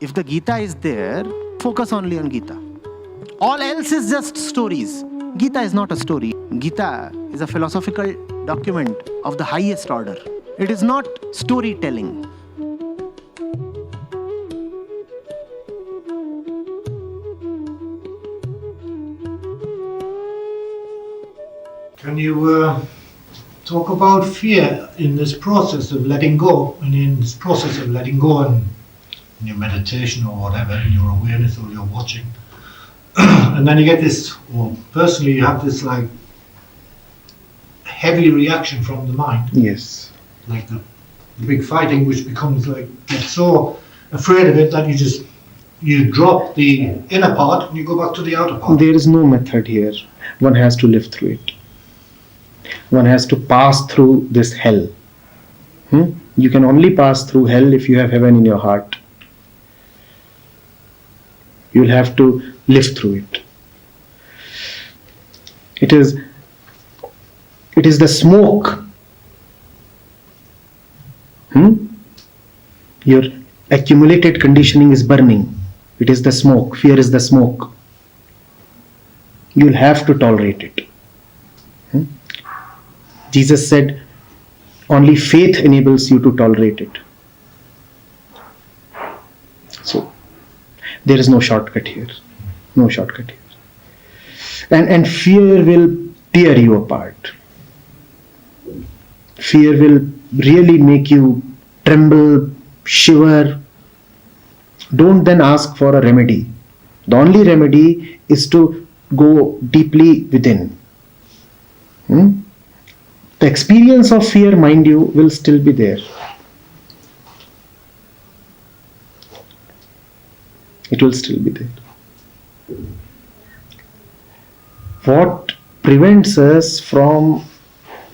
If the Gita is there, focus only on Gita. All else is just stories. Gita is not a story. Gita is a philosophical document of the highest order. It is not storytelling. Can you talk about fear in this process of letting go, and in this process of letting go in your meditation or whatever, in your awareness or your watching? And then you get this, well, personally you have this like heavy reaction from the mind. Yes. Like the big fighting, which becomes like, get so afraid of it that you drop the inner part and you go back to the outer part. There is no method here. One has to live through it. One has to pass through this hell. You can only pass through hell if you have heaven in your heart. You'll have to live through it. It is the smoke. Your accumulated conditioning is burning. It is the smoke. Fear is the smoke. You'll have to tolerate it. Jesus said, only faith enables you to tolerate it. So, there is no shortcut here. No shortcut here. And fear will tear you apart. Fear will really make you tremble, shiver. Don't then ask for a remedy. The only remedy is to go deeply within. The experience of fear, mind you, will still be there. It will still be there. What prevents us from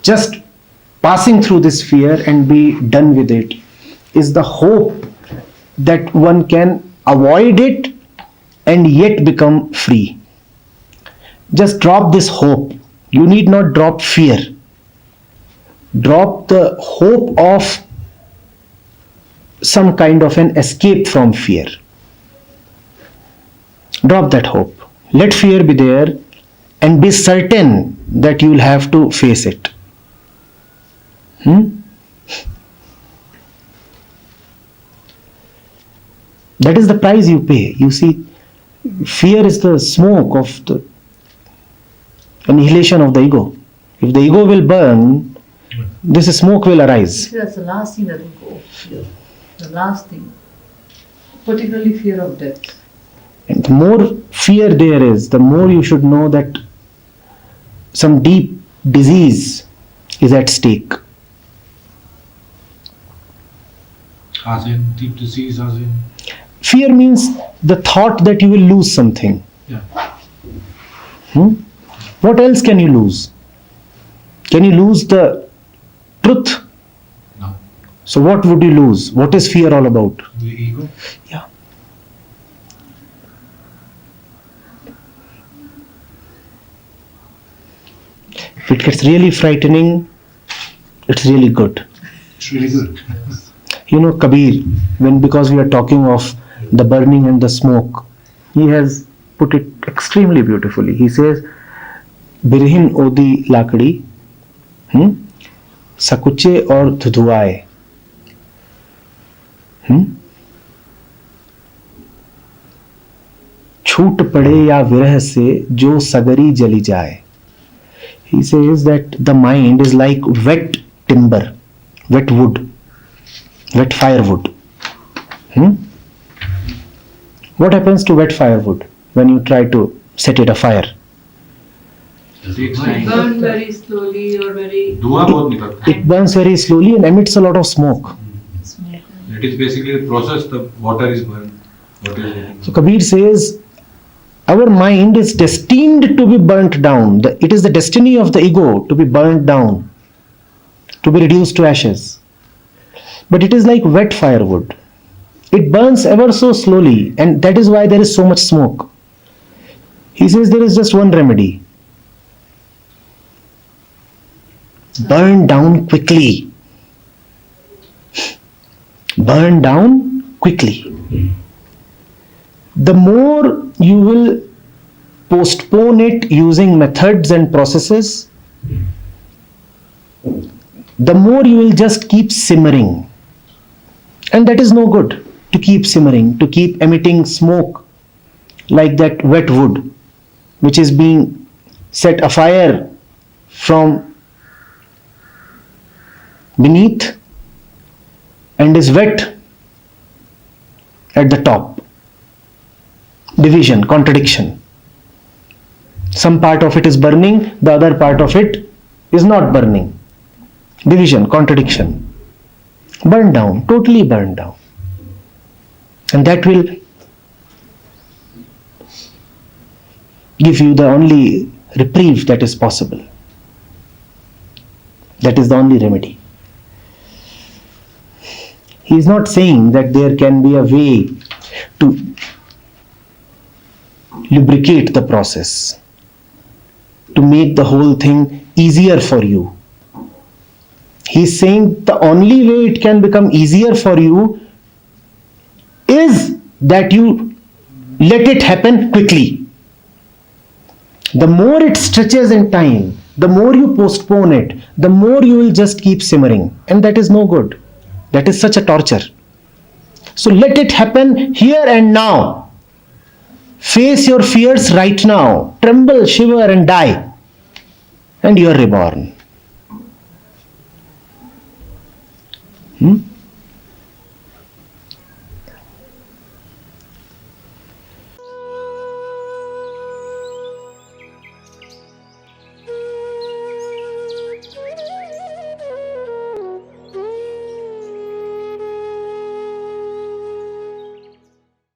just passing through this fear and be done with it is the hope that one can avoid it and yet become free. Just drop this hope. You need not drop fear. Drop the hope of some kind of an escape from fear. Drop that hope. Let fear be there and be certain that you will have to face it. That is the price you pay. You see, fear is the smoke of the annihilation of the ego. If the ego will burn, this smoke will arise. That's the last thing that will go. Fear. The last thing. Particularly fear of death. And the more fear there is, the more you should know that some deep disease is at stake. As in, deep disease, as in? Fear means the thought that you will lose something. Yeah. What else can you lose? Can you lose the truth? No. So what would you lose? What is fear all about? The ego? Yeah. If it gets really frightening, it's really good. It's really good. You know Kabir, because we are talking of the burning and the smoke, he has put it extremely beautifully. He says, Birhin odi lakdi, sakuche aur dhudhuaye. छूट पड़े या विरह से जो सगरी जली जाए. He says that the mind is like wet timber, wet wood, wet firewood. What happens to wet firewood when you try to set it afire? It burns very slowly or very... It burns very slowly and emits a lot of smoke. It is basically the process, the water is burned. So Kabir says, our mind is destined to be burnt down. It is the destiny of the ego to be burnt down, to be reduced to ashes. But it is like wet firewood. It burns ever so slowly, and that is why there is so much smoke. He says there is just one remedy. Burn down quickly. Burn down quickly. the more you will postpone it using methods and processes, the more you will just keep simmering. And that is no good, to keep simmering, to keep emitting smoke like that wet wood which is being set afire from beneath and is wet at the top. Division, contradiction. Some part of it is burning, the other part of it is not burning. Division, contradiction. Burn down, totally burn down. And that will give you the only reprieve that is possible. That is the only remedy. He is not saying that there can be a way to lubricate the process, to make the whole thing easier for you. He is saying the only way it can become easier for you is that you let it happen quickly. The more it stretches in time, the more you postpone it, the more you will just keep simmering. And that is no good. That is such a torture. So let it happen here and now. Face your fears right now. Tremble, shiver and die. And you are reborn.